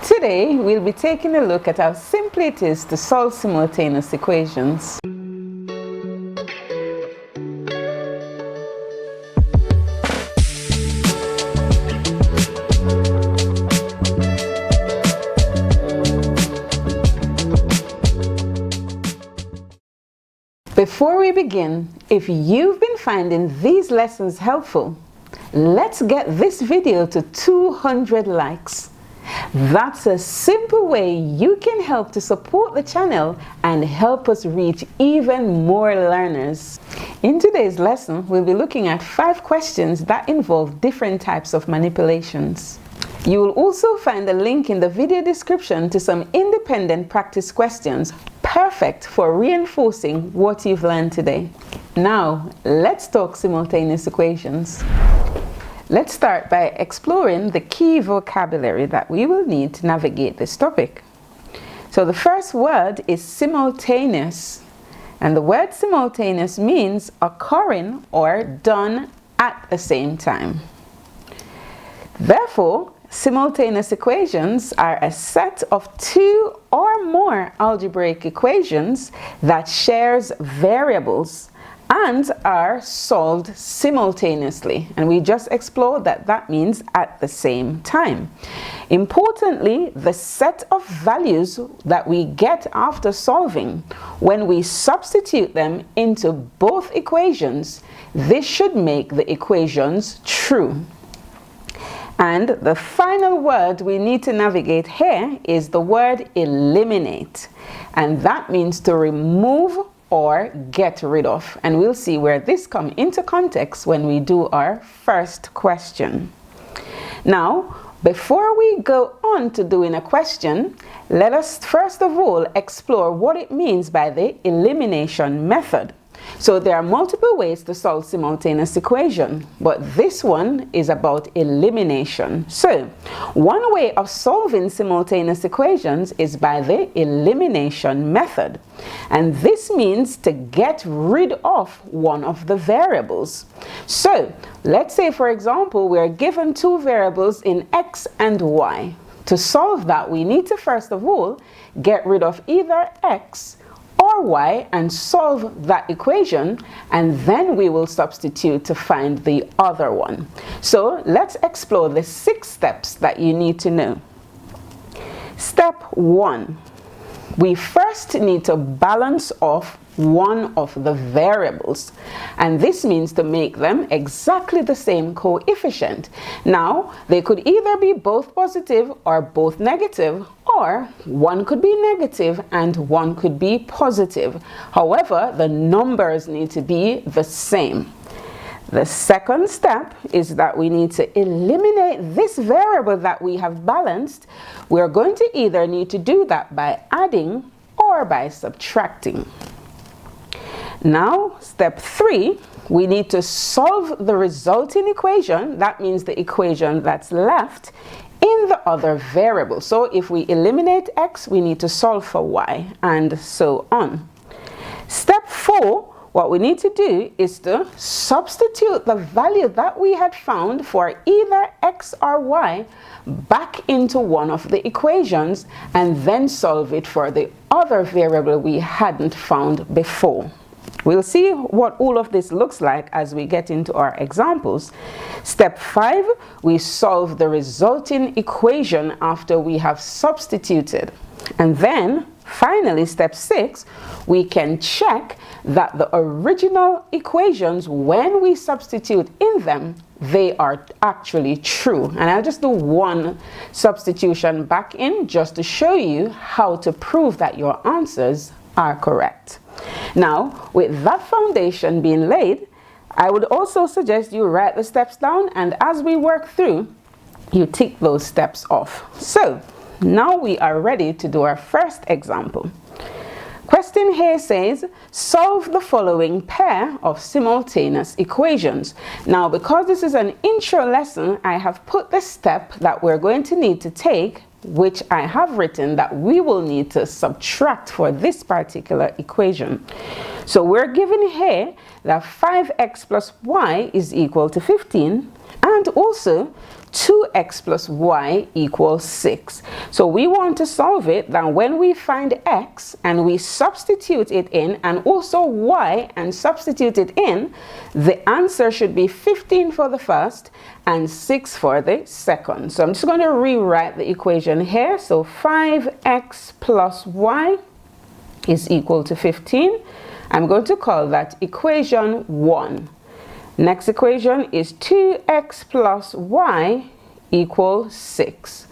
Today, we'll be taking a look at how simple it is to solve simultaneous equations. Before we begin, if you've been finding these lessons helpful, let's get this video to 200 likes. That's a simple way you can help to support the channel and help us reach even more learners. In today's lesson, we'll be looking at 5 questions that involve different types of manipulations. You will also find a link in the video description to some independent practice questions, perfect for reinforcing what you've learned today. Now, let's talk simultaneous equations. Let's start by exploring the key vocabulary that we will need to navigate this topic. So the first word is simultaneous, and the word simultaneous means occurring or done at the same time. Therefore, simultaneous equations are a set of 2 or more algebraic equations that shares variables and are solved simultaneously. And we just explored that that means at the same time. Importantly, the set of values that we get after solving, when we substitute them into both equations, this should make the equations true. And the final word we need to navigate here is the word eliminate. And that means to remove or get rid of. And we'll see where this comes into context when we do our first question. Now, before we go on to doing a question, let us first of all explore what it means by the elimination method. So there are multiple ways to solve simultaneous equation, but this one is about elimination. So one way of solving simultaneous equations is by the elimination method. And this means to get rid of one of the variables. So let's say, for example, we're given 2 variables in x and y. To solve that, we need to first of all get rid of either x or y and solve that equation, and then we will substitute to find the other one. So let's explore the 6 steps that you need to know. Step 1. We first need to balance off one of the variables, and this means to make them exactly the same coefficient. Now, they could either be both positive or both negative, or one could be negative and one could be positive. However, the numbers need to be the same. The second step is that we need to eliminate this variable that we have balanced. We're going to either need to do that by adding or by subtracting. Now, step 3, we need to solve the resulting equation. That means the equation that's left in the other variable. So if we eliminate x, we need to solve for y, and so on. Step 4, what we need to do is to substitute the value that we had found for either x or y back into one of the equations, and then solve it for the other variable we hadn't found before. We'll see what all of this looks like as we get into our examples. Step 5, we solve the resulting equation after we have substituted. And then, finally, step 6, we can check that the original equations, when we substitute in them, they are actually true. And I'll just do one substitution back in just to show you how to prove that your answers are correct. Now, with that foundation being laid, I would also suggest you write the steps down, and as we work through, you tick those steps off. So, now we are ready to do our first example. Question here says, solve the following pair of simultaneous equations. Now, because this is an intro lesson, I have put the step that we're going to need to take, which I have written that we will need to subtract for this particular equation. So we're given here that 5x plus y is equal to 15, and also 2x plus y equals 6. So we want to solve it, then when we find x and we substitute it in, and also y and substitute it in, the answer should be 15 for the first and 6 for the second. So I'm just going to rewrite the equation here. So 5x plus y is equal to 15. I'm going to call that equation 1. Next equation is 2x plus y equals 6.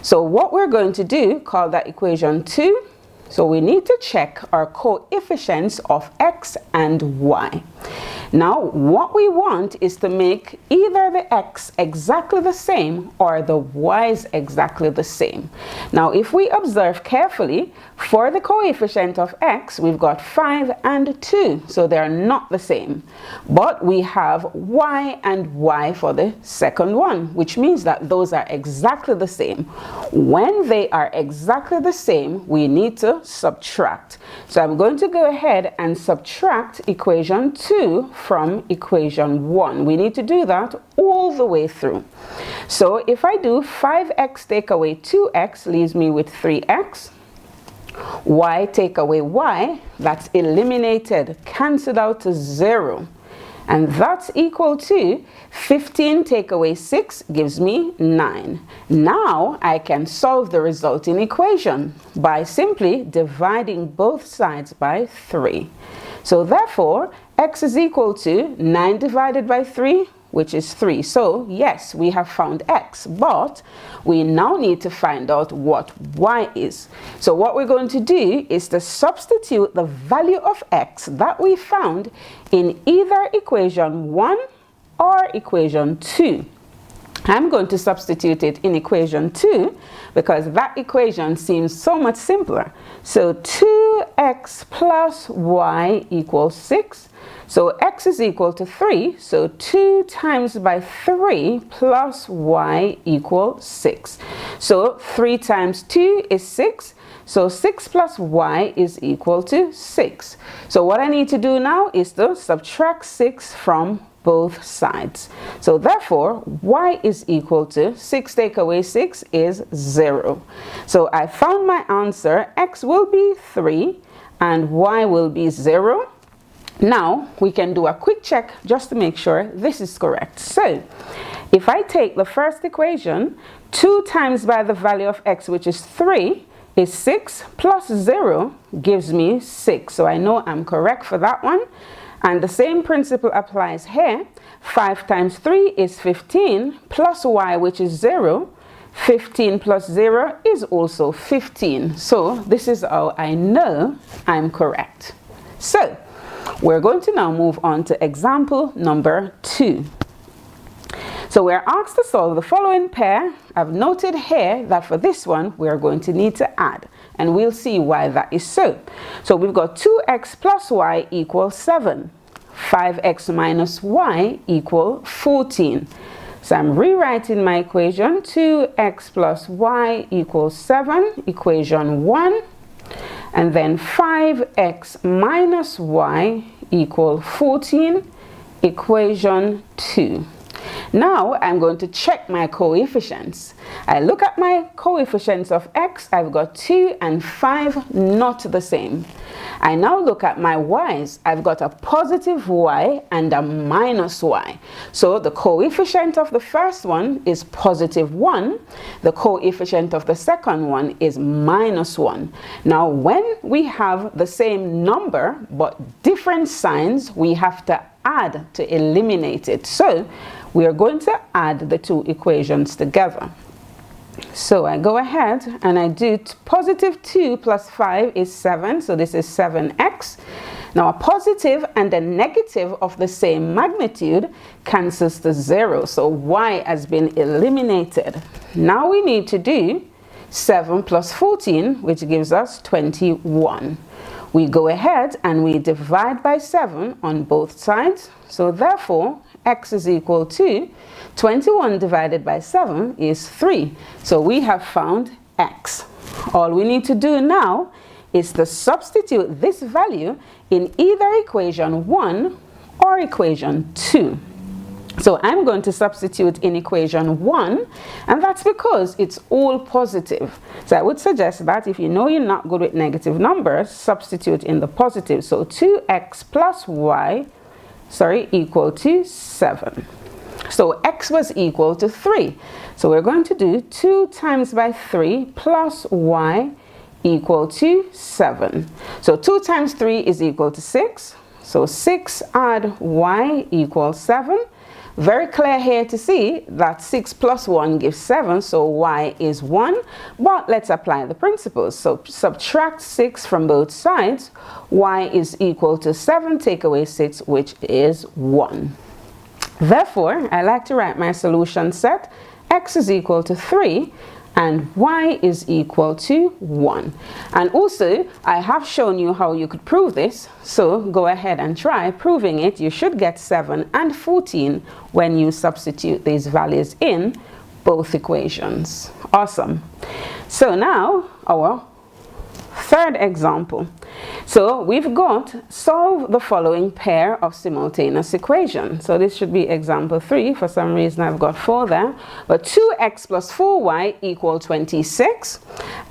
So what we're going to do, call that equation 2. So we need to check our coefficients of x and y. Now what we want is to make either the x exactly the same or the y's exactly the same. Now if we observe carefully, for the coefficient of x we've got 5 and 2, so they're not the same. But we have y and y for the second one, which means that those are exactly the same. When they are exactly the same, we need to subtract. So I'm going to go ahead and subtract equation 2 from equation 1. We need to do that all the way through. So if I do 5x take away 2x leaves me with 3x. Y take away y, that's eliminated, cancelled out to 0. And that's equal to 15 take away 6 gives me 9. Now I can solve the resulting equation by simply dividing both sides by 3. So therefore, x is equal to 9 divided by 3, which is 3. So yes, we have found x, but we now need to find out what y is. So what we're going to do is to substitute the value of x that we found in either equation 1 or equation 2. I'm going to substitute it in equation 2 because that equation seems so much simpler. So 2x plus y equals 6. So x is equal to 3, so 2 times by 3 plus y equals 6. So 3 times 2 is 6, so 6 plus y is equal to 6. So what I need to do now is to subtract 6 from both sides. So therefore, y is equal to 6 take away 6 is 0. So I found my answer. X will be 3 and y will be 0. Now we can do a quick check just to make sure this is correct. So if I take the first equation, 2 times by the value of x, which is 3, is 6, plus 0 gives me 6. So I know I'm correct for that one. And the same principle applies here. 5 times 3 is 15, plus y, which is 0. 15 plus 0 is also 15. So this is how I know I'm correct. So we're going to now move on to example number 2. So we're asked to solve the following pair. I've noted here that for this one, we're going to need to add, and we'll see why that is so. So we've got 2x plus y equals 7. 5x minus y equals 14. So I'm rewriting my equation. 2x plus y equals 7, equation 1. And then 5x minus y equals 14, equation 2. Now I'm going to check my coefficients. I look at my coefficients of x. I've got 2 and 5 not the same. I now look at my y's. I've got a positive y and a minus y. So the coefficient of the first one is positive 1. The coefficient of the second one is minus 1. Now when we have the same number but different signs, we have to add to eliminate it. So we are going to add the two equations together. So I go ahead and I do positive 2 plus 5 is 7. So this is 7x. Now a positive and a negative of the same magnitude cancels to 0. So y has been eliminated. Now we need to do 7 plus 14, which gives us 21. We go ahead and we divide by 7 on both sides. So therefore, x is equal to 21 divided by 7 is 3. So we have found x. All we need to do now is to substitute this value in either equation 1 or equation 2. So I'm going to substitute in equation 1, and that's because it's all positive. So I would suggest that if you know you're not good with negative numbers, substitute in the positive. So 2x plus y, equal to 7. So x was equal to 3. So we're going to do 2 times by 3 plus y equal to 7. So 2 times 3 is equal to 6. So 6 add y equals 7. Very clear here to see that 6 plus 1 gives 7, so y is 1. But let's apply the principles. So subtract 6 from both sides. Y is equal to 7, take away 6, which is 1. Therefore, I like to write my solution set. X is equal to 3 and y is equal to 1. And also, I have shown you how you could prove this, so go ahead and try proving it. You should get 7 and 14 when you substitute these values in both equations. Awesome. So now, our third example. So we've got solve the following pair of simultaneous equations. So this should be example 3. For some reason I've got 4 there. But 2x plus 4y equal 26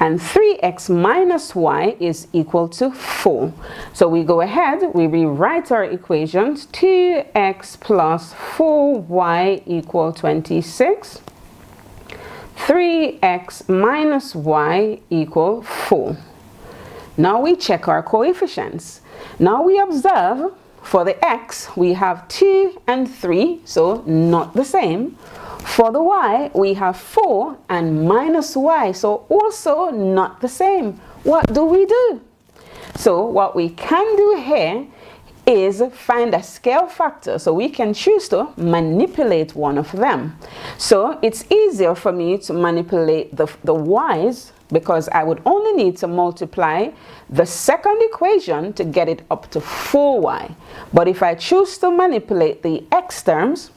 and 3x minus y is equal to 4. So we go ahead, we rewrite our equations. 2x plus 4y equal 26. 3x minus y equal 4. Now we check our coefficients. Now we observe for the x we have 2 and 3, so not the same. For the y we have 4 and minus y, so also not the same. What do we do? So what we can do here is find a scale factor, so we can choose to manipulate one of them. So it's easier for me to manipulate the y's because I would only need to multiply the second equation to get it up to 4y. But if I choose to manipulate the x terms,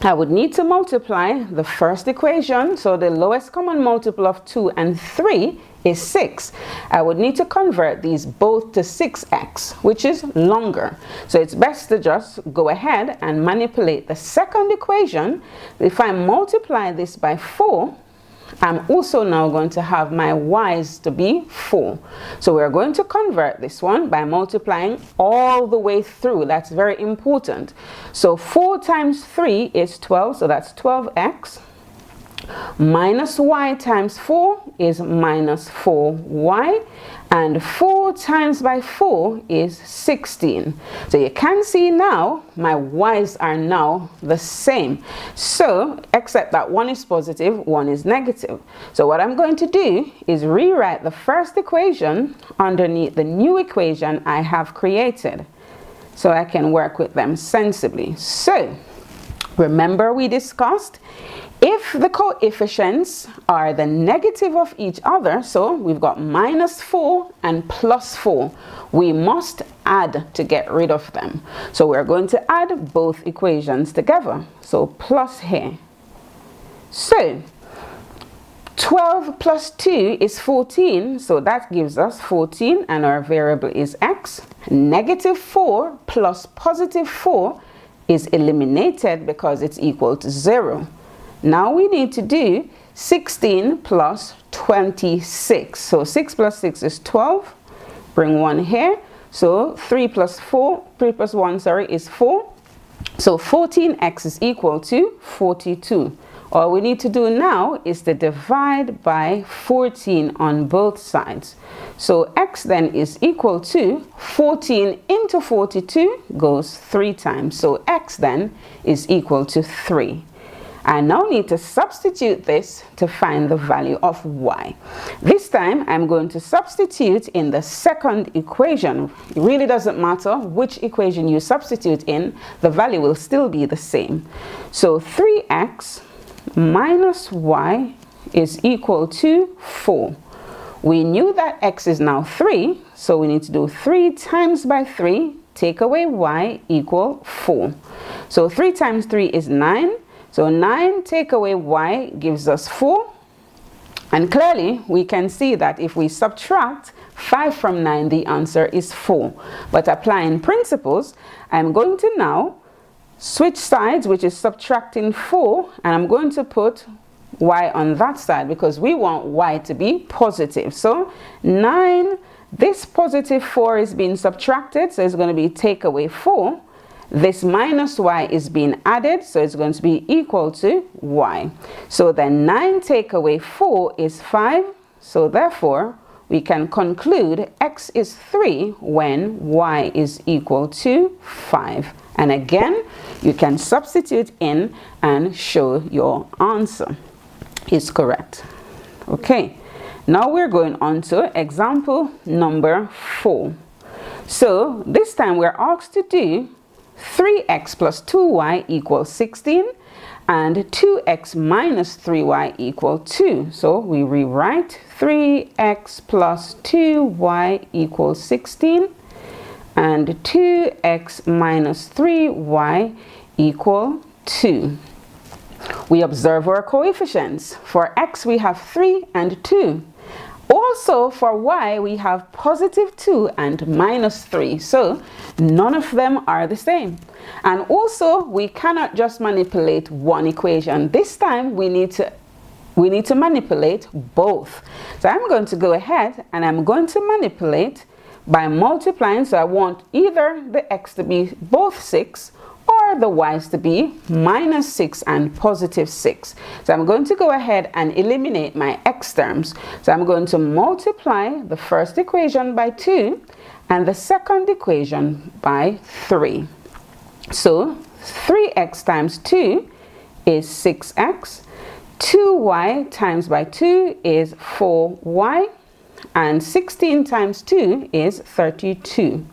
I would need to multiply the first equation, so the lowest common multiple of 2 and 3 is 6. I would need to convert these both to 6x, which is longer. So it's best to just go ahead and manipulate the second equation. If I multiply this by 4, I'm also now going to have my y's to be 4. So we're going to convert this one by multiplying all the way through. That's very important. So 4 times 3 is 12, so that's 12x. Minus y times 4 is minus 4y, and 4 times by 4 is 16. So you can see now my y's are now the same. So except that one is positive, one is negative. So what I'm going to do is rewrite the first equation underneath the new equation I have created, so I can work with them sensibly. So remember we discussed if the coefficients are the negative of each other, so we've got minus 4 and plus 4, we must add to get rid of them. So we're going to add both equations together. So plus here. So 12 plus 2 is 14, so that gives us 14, and our variable is x. Negative 4 plus positive 4 is eliminated because it's equal to 0. Now we need to do 16 plus 26. So 6 plus 6 is 12. Bring 1 here. So 3 plus 1, is 4. So 14x is equal to 42. All we need to do now is to divide by 14 on both sides. So x then is equal to 14 into 42 goes 3 times. So x then is equal to 3. I now need to substitute this to find the value of y. This time I'm going to substitute in the second equation. It really doesn't matter which equation you substitute in, the value will still be the same. So 3x minus y is equal to 4. We knew that x is now 3, so we need to do 3 times by 3, take away y equal 4. So 3 times 3 is 9. So 9 take away y gives us 4. And clearly we can see that if we subtract 5 from 9, the answer is 4. But applying principles, I'm going to now switch sides, which is subtracting 4, and I'm going to put y on that side because we want y to be positive. So 9, this positive 4 is being subtracted, so it's going to be take away 4. This minus y is being added, so it's going to be equal to y. So then 9 take away 4 is 5, so therefore we can conclude x is 3 when y is equal to 5. And again, you can substitute in and show your answer is correct. Okay, now we're going on to example number 4. So this time we're asked to do 3x plus 2y equals 16 and 2x minus 3y equal 2. So we rewrite 3x plus 2y equals 16 and 2x minus 3y equal 2. We observe our coefficients. For x we have 3 and 2. Also for y we have positive 2 and minus 3. So none of them are the same. And also we cannot just manipulate one equation. This time we need to manipulate both. So I'm going to go ahead and I'm going to manipulate by multiplying. So I want either the x to be both 6 or the y's to be minus 6 and positive 6. So I'm going to go ahead and eliminate my x terms. So I'm going to multiply the first equation by 2 and the second equation by 3. So 3x times 2 is 6x, 2y times by 2 is 4y, and 16 times 2 is 32.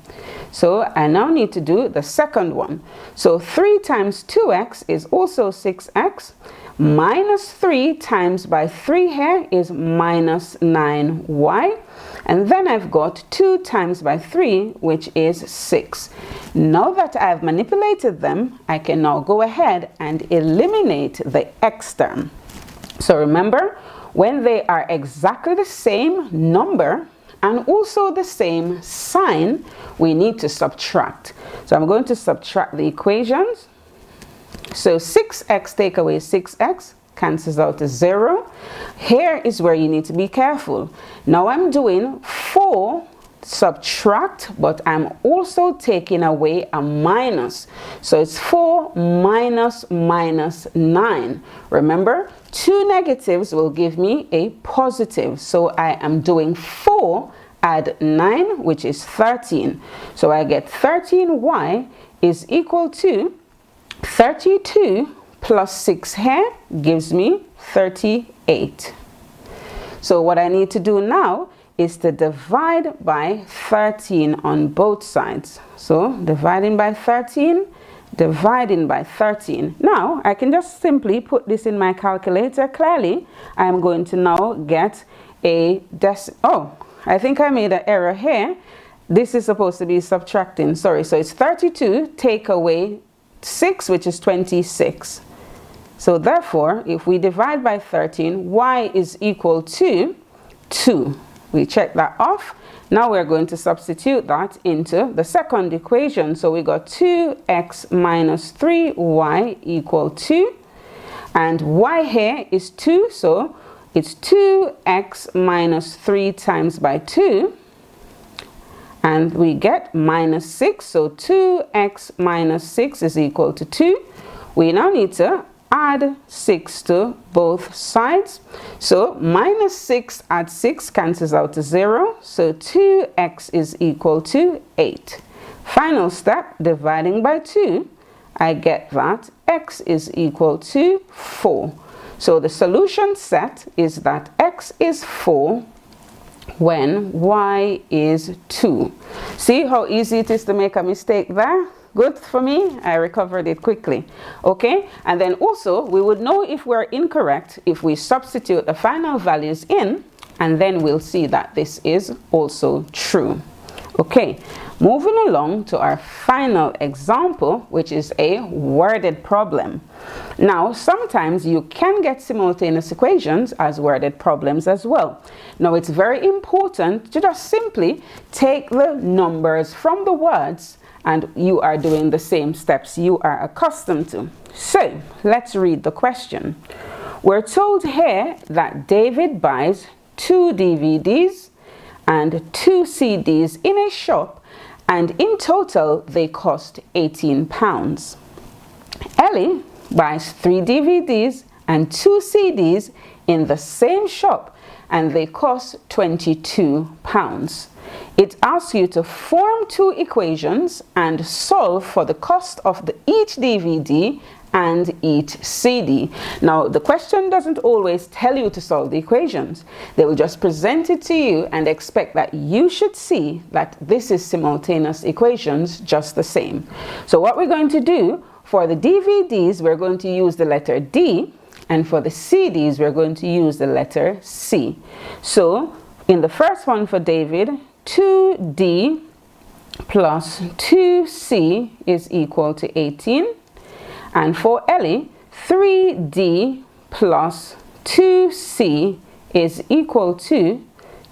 So I now need to do the second one. So 3 times 2x is also 6x. Minus 3 times by 3 here is minus 9y. And then I've got 2 times by 3, which is 6. Now that I've manipulated them, I can now go ahead and eliminate the x term. So remember, when they are exactly the same number and also the same sign, we need to subtract. So I'm going to subtract the equations. So 6x take away 6x cancels out to 0. Here is where you need to be careful. Now I'm doing 4 subtract, but I'm also taking away a minus. So it's 4 minus minus 9. Remember, 2 negatives will give me a positive. So I am doing 4 add 9, which is 13. So I get 13y is equal to 32 plus 6 here gives me 38. So what I need to do now is to divide by 13 on both sides. So dividing by 13, dividing by 13. Now I can just simply put this in my calculator. Clearly I am going to now get a I think I made an error here. This is supposed to be subtracting, sorry. So it's 32 take away 6, which is 26. So therefore, if we divide by 13, y is equal to 2. We check that off. Now we're going to substitute that into the second equation. So we got 2x minus 3y equal 2. And y here is 2, so it's 2x minus 3 times by 2. And we get minus 6, so 2x minus 6 is equal to 2. We now need to add 6 to both sides. So minus 6 add 6 cancels out to 0. So 2x is equal to 8. Final step, dividing by 2. I get that x is equal to 4. So the solution set is that x is 4 when y is 2. See how easy it is to make a mistake there? Good for me, I recovered it quickly. Okay, and then also we would know if we're incorrect if we substitute the final values in, and then we'll see that this is also true. Okay, moving along to our final example, which is a worded problem. Now, sometimes you can get simultaneous equations as worded problems as well. Now, it's very important to just simply take the numbers from the words and you are doing the same steps you are accustomed to. So let's read the question. We're told here that David buys 2 DVDs and 2 CDs in a shop, and in total they cost £18. Ellie buys 3 DVDs and 2 CDs in the same shop, and they cost £22. It asks you to form 2 equations and solve for the cost of each DVD and each CD. Now, the question doesn't always tell you to solve the equations. They will just present it to you and expect that you should see that this is simultaneous equations just the same. So what we're going to do, for the DVDs, we're going to use the letter D, and for the CDs, we're going to use the letter C. So in the first one for David, 2D plus 2C is equal to 18. And for Ellie, 3D plus 2C is equal to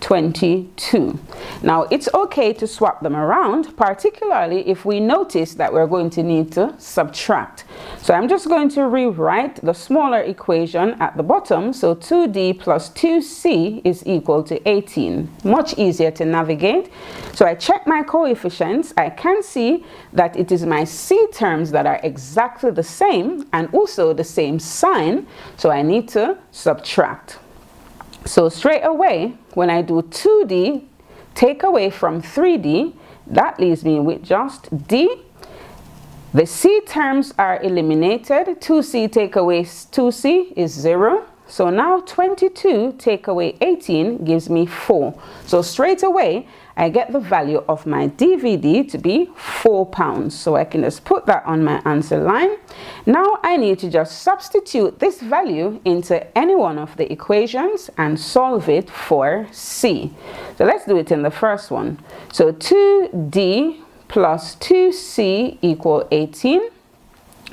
22. Now, it's okay to swap them around, particularly if we notice that we're going to need to subtract. So I'm just going to rewrite the smaller equation at the bottom. So 2D plus 2C is equal to 18. Much easier to navigate. So I check my coefficients. I can see that it is my C terms that are exactly the same and also the same sign. So I need to subtract. So straight away, when I do 2D, take away from 3D, that leaves me with just D. The C terms are eliminated. 2C take away 2C is 0. So now 22 take away 18 gives me 4. So straight away, I get the value of my DVD to be £4. So I can just put that on my answer line. Now I need to just substitute this value into any one of the equations and solve it for C. So let's do it in the first one. So 2D plus 2C equal 18.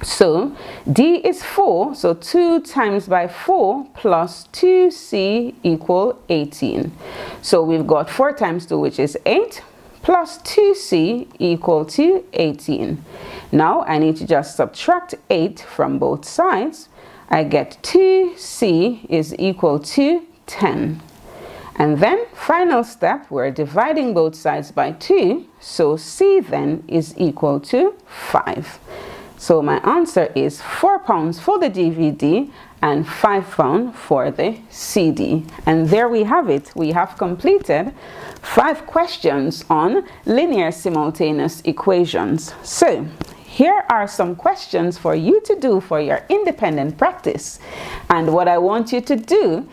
So D is 4, so 2 times by 4 plus 2C equal 18. So we've got 4 times 2, which is 8, plus 2C equal to 18. Now I need to just subtract 8 from both sides. I get 2C is equal to 10. And then final step, we're dividing both sides by 2, so C then is equal to 5. So my answer is £4 for the DVD and £5 for the CD. And there we have it. We have completed 5 questions on linear simultaneous equations. So here are some questions for you to do for your independent practice. And what I want you to do,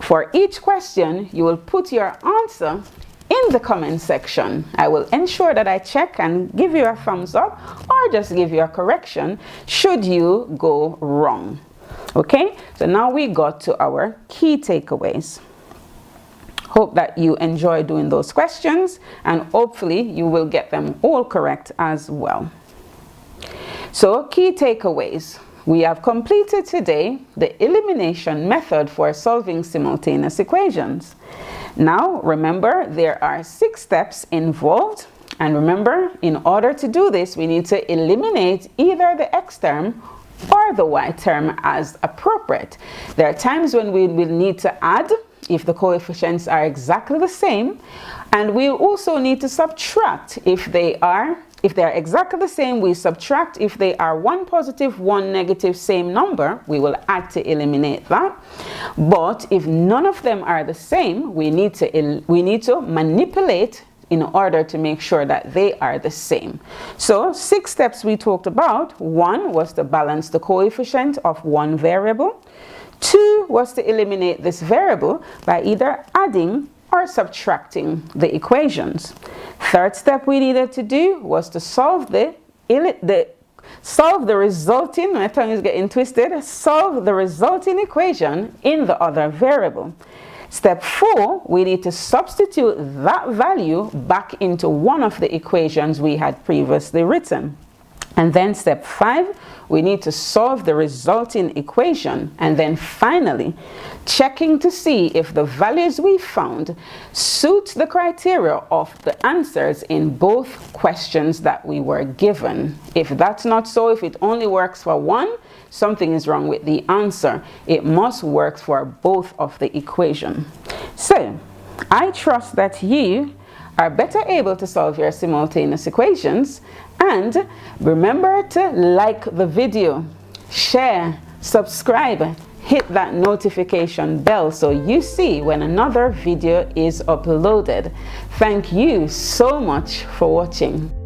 for each question, you will put your answer in the comment section. I will ensure that I check and give you a thumbs up or just give you a correction should you go wrong. Okay, so now we got to our key takeaways. Hope that you enjoy doing those questions, and hopefully you will get them all correct as well. So key takeaways. We have completed today the elimination method for solving simultaneous equations. Now, remember, there are 6 steps involved. And remember, in order to do this, we need to eliminate either the x term or the y term as appropriate. There are times when we will need to add if the coefficients are exactly the same. And we also need to subtract if they are exactly the same. We subtract if they are one positive, one negative, same number. We will add to eliminate that. But if none of them are the same, we need to manipulate in order to make sure that they are the same. So 6 steps we talked about. 1 was to balance the coefficient of one variable. 2 was to eliminate this variable by either adding or subtracting the equations. 3rd step we needed to do was to solve the resulting, my tongue is getting twisted, solve the resulting equation in the other variable. Step 4, we need to substitute that value back into one of the equations we had previously written. And then step 5, we need to solve the resulting equation. And then finally, checking to see if the values we found suit the criteria of the answers in both questions that we were given. If that's not so, if it only works for one, something is wrong with the answer. It must work for both of the equation. So I trust that you are better able to solve your simultaneous equations, and remember to like the video, share, subscribe, hit that notification bell so you see when another video is uploaded. Thank you so much for watching.